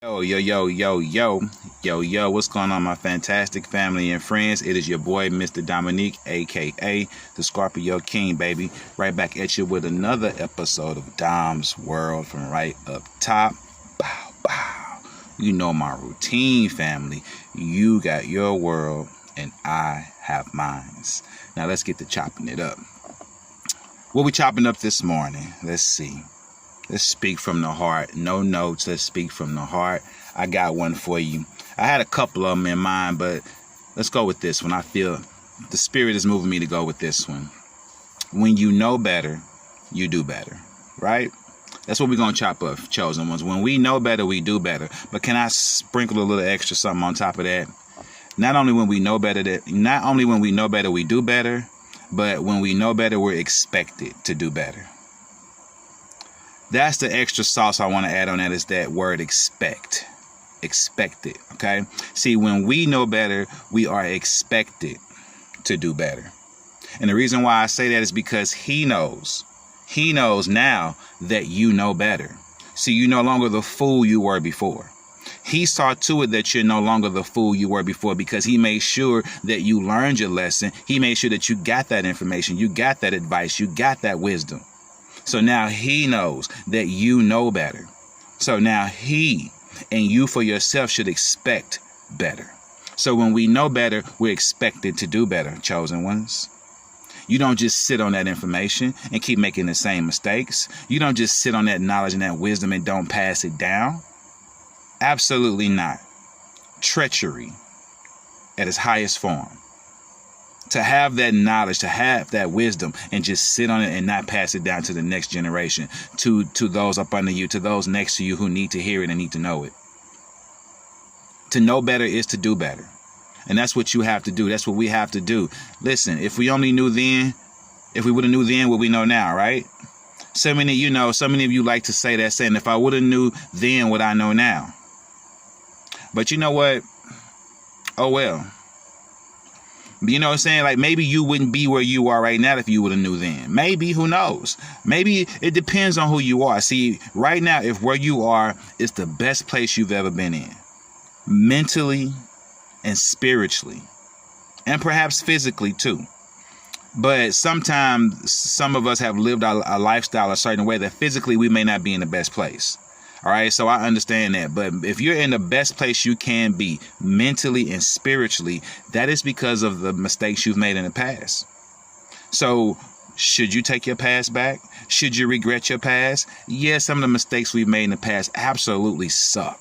Yo, what's going on, my fantastic family and friends? It is your boy, Mr. Dominique, aka the Scorpio King, baby. Right back at you with another episode of Dom's World from right up top. Bow, bow. You know my routine, family. You got your world, and I have mine. Now, let's get to chopping it up. What we chopping up this morning? Let's see. Let's speak from the heart. No notes. Let's speak from the heart. I got one for you. I had a couple of them in mind, but let's go with this one. I feel the spirit is moving me to go with this one. When you know better, you do better, right? That's what we're going to chop up, chosen ones. When we know better, we do better. But can I sprinkle a little extra something on top of that? Not only when we know better, we do better, but when we know better, we're expected to do better. That's the extra sauce I want to add on that, is that word expect. Expected, okay? See, when we know better, we are expected to do better. And the reason why I say that is because he knows. He knows now that you know better. See, you're no longer the fool you were before. He saw to it that you're no longer the fool you were before, because he made sure that you learned your lesson. He made sure that you got that information, you got that advice, you got that wisdom. So now he knows that you know better. So now he and you for yourself should expect better. So when we know better, we're expected to do better, chosen ones. You don't just sit on that information and keep making the same mistakes. You don't just sit on that knowledge and that wisdom and don't pass it down. Absolutely not. Treachery at its highest form. To have that knowledge, to have that wisdom, and just sit on it and not pass it down to the next generation, to those up under you, to those next to you who need to hear it and need to know it. To know better is to do better. And that's what you have to do. That's what we have to do. Listen, if we only knew then, if we would have knew then what we know now, right? So many of you like to say that, saying, if I would have knew then what I know now. But you know what? Oh, well. You know what I'm saying? Like, maybe you wouldn't be where you are right now if you would have knew then. Maybe, who knows? Maybe it depends on who you are. See, right now, if where you are is the best place you've ever been in, mentally and spiritually, and perhaps physically too. But sometimes some of us have lived our lifestyle a certain way that physically we may not be in the best place. All right, so I understand that. But if you're in the best place you can be mentally and spiritually, that is because of the mistakes you've made in the past. So should you take your past back? Should you regret your past? Yes, some of the mistakes we've made in the past absolutely suck.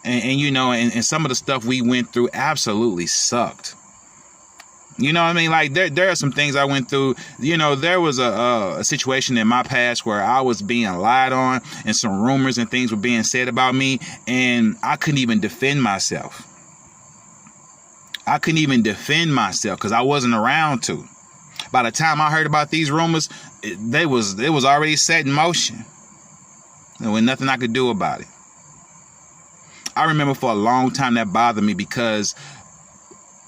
And some of the stuff we went through absolutely sucked. You know what I mean? Like, there are some things I went through. You know, there was a situation in my past where I was being lied on and some rumors and things were being said about me, and I couldn't even defend myself. I couldn't even defend myself because I wasn't around to. By the time I heard about these rumors, it was already set in motion. There was nothing I could do about it. I remember for a long time that bothered me because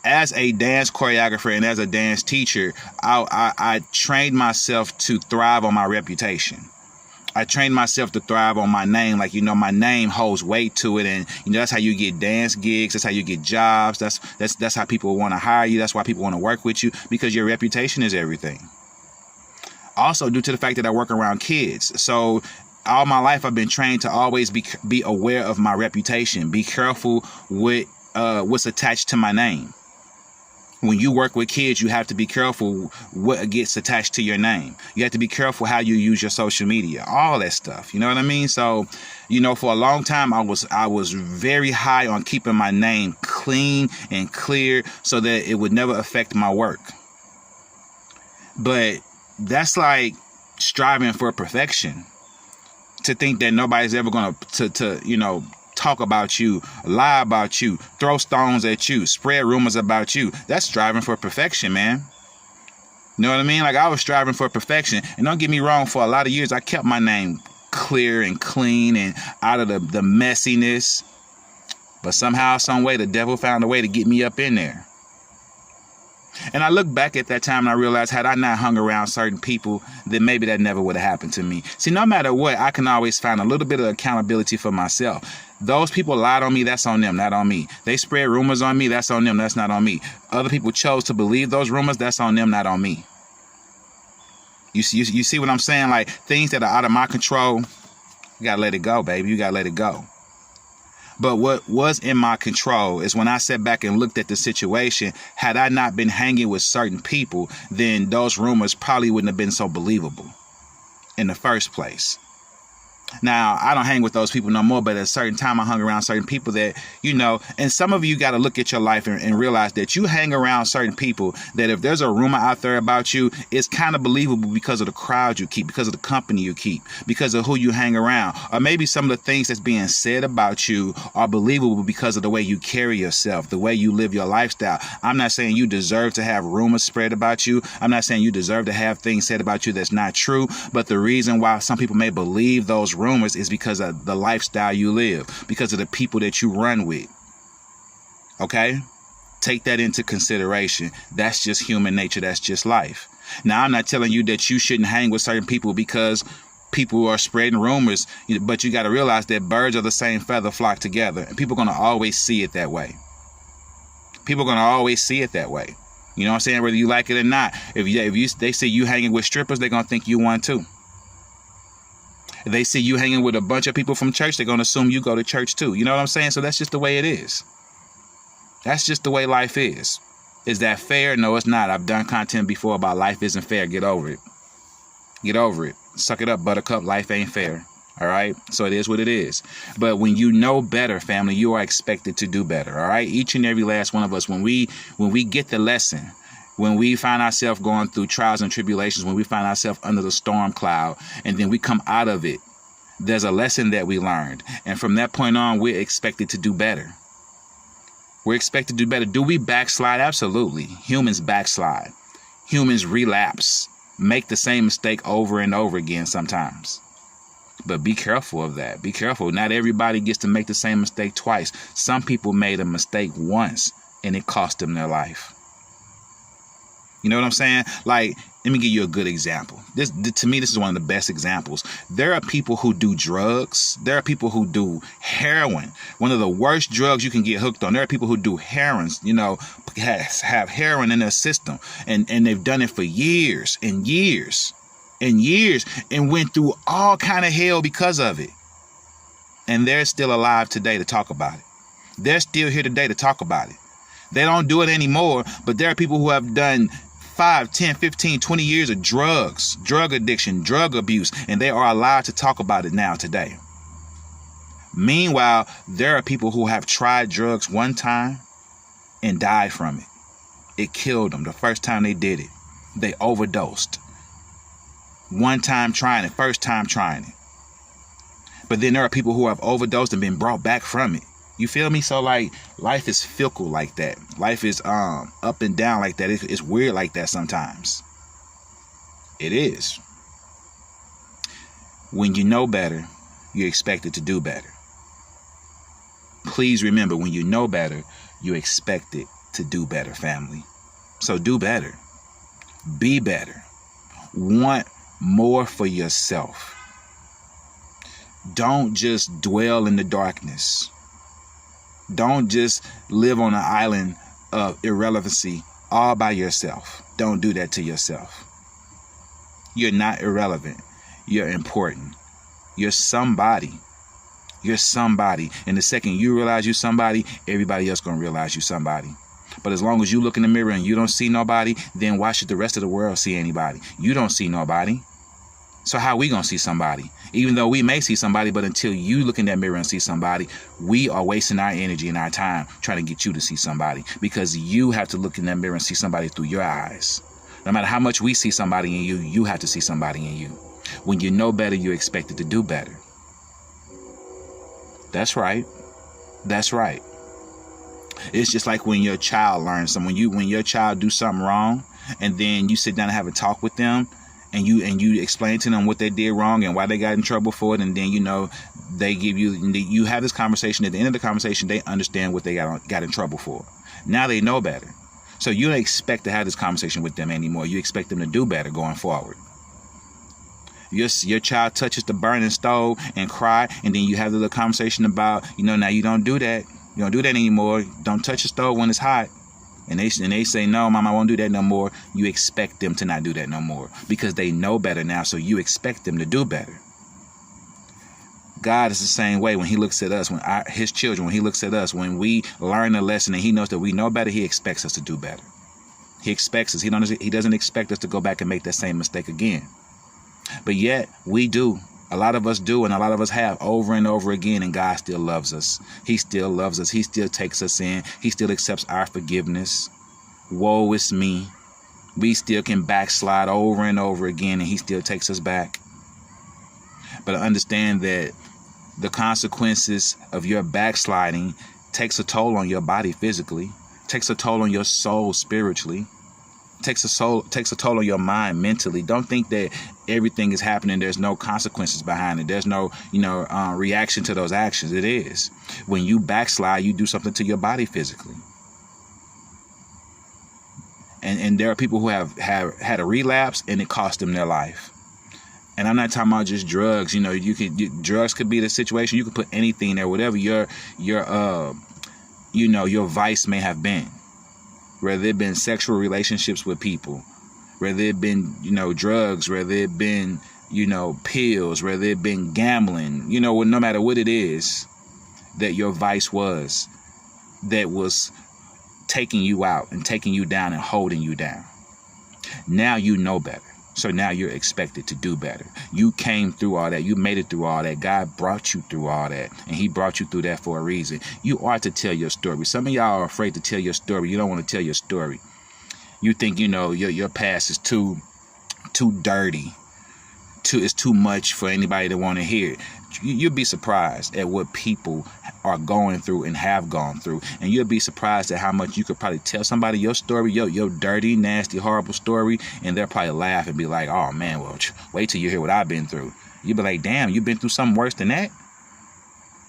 as a dance choreographer and as a dance teacher, I trained myself to thrive on my reputation. I trained myself to thrive on my name. Like, my name holds weight to it. And, that's how you get dance gigs. That's how you get jobs. That's how people want to hire you. That's why people want to work with you, because your reputation is everything. Also, due to the fact that I work around kids. So all my life, I've been trained to always be aware of my reputation. Be careful with what's attached to my name. When you work with kids, you have to be careful what gets attached to your name. You have to be careful how you use your social media, all that stuff. You know what I mean? So, for a long time, I was very high on keeping my name clean and clear so that it would never affect my work. But that's like striving for perfection. To think that nobody's ever going to talk about you, lie about you, throw stones at you, spread rumors about you. That's striving for perfection, man. You know what I mean? Like, I was striving for perfection. And don't get me wrong, for a lot of years, I kept my name clear and clean and out of the messiness. But somehow, some way, the devil found a way to get me up in there. And I look back at that time and I realized, had I not hung around certain people, then maybe that never would have happened to me. See, no matter what, I can always find a little bit of accountability for myself. Those people lied on me, that's on them, not on me. They spread rumors on me, that's on them, that's not on me. Other people chose to believe those rumors, that's on them, not on me. You see what I'm saying? Like, things that are out of my control, you gotta let it go, baby. You gotta let it go. But what was in my control is when I sat back and looked at the situation, had I not been hanging with certain people, then those rumors probably wouldn't have been so believable in the first place. Now, I don't hang with those people no more, but at a certain time I hung around certain people that, and some of you got to look at your life and realize that you hang around certain people that if there's a rumor out there about you, it's kind of believable because of the crowd you keep, because of the company you keep, because of who you hang around. Or maybe some of the things that's being said about you are believable because of the way you carry yourself, the way you live your lifestyle. I'm not saying you deserve to have rumors spread about you. I'm not saying you deserve to have things said about you that's not true. But the reason why some people may believe those rumors is because of the lifestyle you live, because of the people that you run with. Okay? Take that into consideration. That's just human nature. That's just life. Now, I'm not telling you that you shouldn't hang with certain people because people are spreading rumors, but you got to realize that birds of the same feather flock together, and people are going to always see it that way. People are going to always see it that way. You know what I'm saying? Whether you like it or not. If they see you hanging with strippers, they're going to think you one too. If they see you hanging with a bunch of people from church, they're going to assume you go to church too. You know what I'm saying? So that's just the way it is. That's just the way life is. Is that fair? No, it's not. I've done content before about life isn't fair. Get over it. Get over it. Suck it up, buttercup. Life ain't fair. All right? So it is what it is. But when you know better, family, you are expected to do better. All right? Each and every last one of us, when we get the lesson, when we find ourselves going through trials and tribulations, when we find ourselves under the storm cloud, and then we come out of it, there's a lesson that we learned. And from that point on, we're expected to do better. We're expected to do better. Do we backslide? Absolutely. Humans backslide. Humans relapse, make the same mistake over and over again sometimes. But be careful of that. Be careful. Not everybody gets to make the same mistake twice. Some people made a mistake once, and it cost them their life. You know what I'm saying? Like, let me give you a good example. To me, this is one of the best examples. There are people who do drugs. There are people who do heroin. One of the worst drugs you can get hooked on. There are people who do heroin, have heroin in their system. And they've done it for years and years and years and went through all kind of hell because of it. And they're still alive today to talk about it. They're still here today to talk about it. They don't do it anymore, but there are people who have done 5, 10, 15, 20 years of drugs, drug addiction, drug abuse, and they are allowed to talk about it now today. Meanwhile, there are people who have tried drugs one time and died from it. It killed them the first time they did it. They overdosed. One time trying it, first time trying it. But then there are people who have overdosed and been brought back from it. You feel me? So like life is fickle like that. Life is up and down like that. It's weird like that sometimes. It is. When you know better, you're expected to do better. Please remember, when you know better, you're expected to do better, family. So do better. Be better. Want more for yourself. Don't just dwell in the darkness. Don't just live on an island of irrelevancy all by yourself. Don't do that to yourself. You're not irrelevant. You're important. You're somebody. You're somebody. And the second you realize you're somebody, everybody else gonna realize you're somebody. But as long as you look in the mirror and you don't see nobody, then why should the rest of the world see anybody? You don't see nobody. So how we gonna see somebody? Even though we may see somebody, but until you look in that mirror and see somebody, we are wasting our energy and our time trying to get you to see somebody, because you have to look in that mirror and see somebody through your eyes. No matter how much we see somebody in you, you have to see somebody in you. When you know better, you're expected to do better. That's right. That's right. It's just like when your child learns something. When your child do something wrong, and then you sit down and have a talk with them, and you explain to them what they did wrong and why they got in trouble for it, and then they give you have this conversation. At the end of the conversation, they understand what they got in trouble for. Now they know better. So you don't expect to have this conversation with them anymore. You expect them to do better going forward. Your child touches the burning stove and cry, and then you have the little conversation about, now you don't do that. You don't do that anymore. Don't touch the stove when it's hot. And they say, no, Mom, I won't do that no more. You expect them to not do that no more because they know better now. So you expect them to do better. God is the same way when he looks at us, his children, when he looks at us, when we learn a lesson and he knows that we know better, he expects us to do better. He expects us. He doesn't expect us to go back and make that same mistake again. But yet we do. A lot of us do, and a lot of us have over and over again, and God still loves us. He still loves us. He still takes us in. He still accepts our forgiveness. Woe is me. We still can backslide over and over again, and he still takes us back. But understand that the consequences of your backsliding takes a toll on your body physically, takes a toll on your soul spiritually, takes a toll on your mind mentally. Don't think that everything is happening, there's no consequences behind it. There's no, reaction to those actions. It is. When you backslide, you do something to your body physically. And there are people who have had a relapse and it cost them their life. And I'm not talking about just drugs. Drugs could be the situation. You could put anything there, whatever your vice may have been. Whether it been sexual relationships with people, whether it been, drugs, whether it been, pills, whether it been gambling, no matter what it is that your vice was, that was taking you out and taking you down and holding you down. Now you know better. So now you're expected to do better. You came through all that. You made it through all that. God brought you through all that. And he brought you through that for a reason. You are to tell your story. Some of y'all are afraid to tell your story. You don't want to tell your story. You think, your past is too dirty. It's too much for anybody to want to hear. You'll be surprised at what people are going through and have gone through. And you'll be surprised at how much you could probably tell somebody your story, your dirty, nasty, horrible story, and they'll probably laugh and be like, oh, man, well, wait till you hear what I've been through. You'll be like, damn, you've been through something worse than that?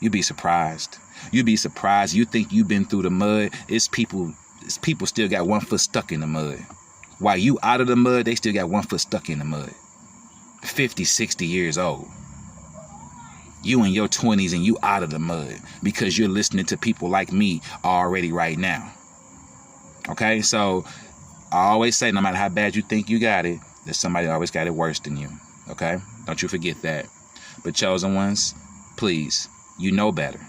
You'll be surprised. You'll be surprised. You think you've been through the mud. It's people still got 1 foot stuck in the mud. While you out of the mud, they still got 1 foot stuck in the mud. 50, 60 years old. You in your 20s and you out of the mud because you're listening to people like me already right now. Okay, so I always say, no matter how bad you think you got it, there's somebody always got it worse than you. Okay, don't you forget that. But chosen ones, please, you know better.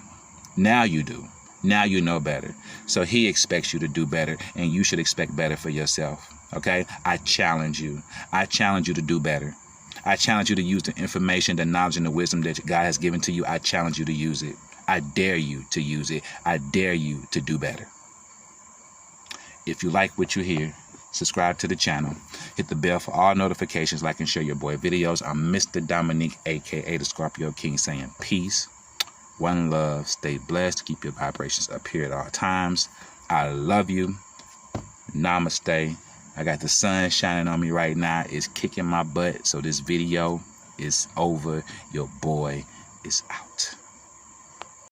Now you do. Now you know better. So he expects you to do better, and you should expect better for yourself. Okay, I challenge you. I challenge you to do better. I challenge you to use the information, the knowledge, and the wisdom that God has given to you. I challenge you to use it. I dare you to use it. I dare you to do better. If you like what you hear, subscribe to the channel. Hit the bell for all notifications, like and share your boy videos. I'm Mr. Dominique, a.k.a. the Scorpio King, saying peace, one love, stay blessed, keep your vibrations up here at all times. I love you. Namaste. I got the sun shining on me right now. It's kicking my butt. So this video is over. Your boy is out.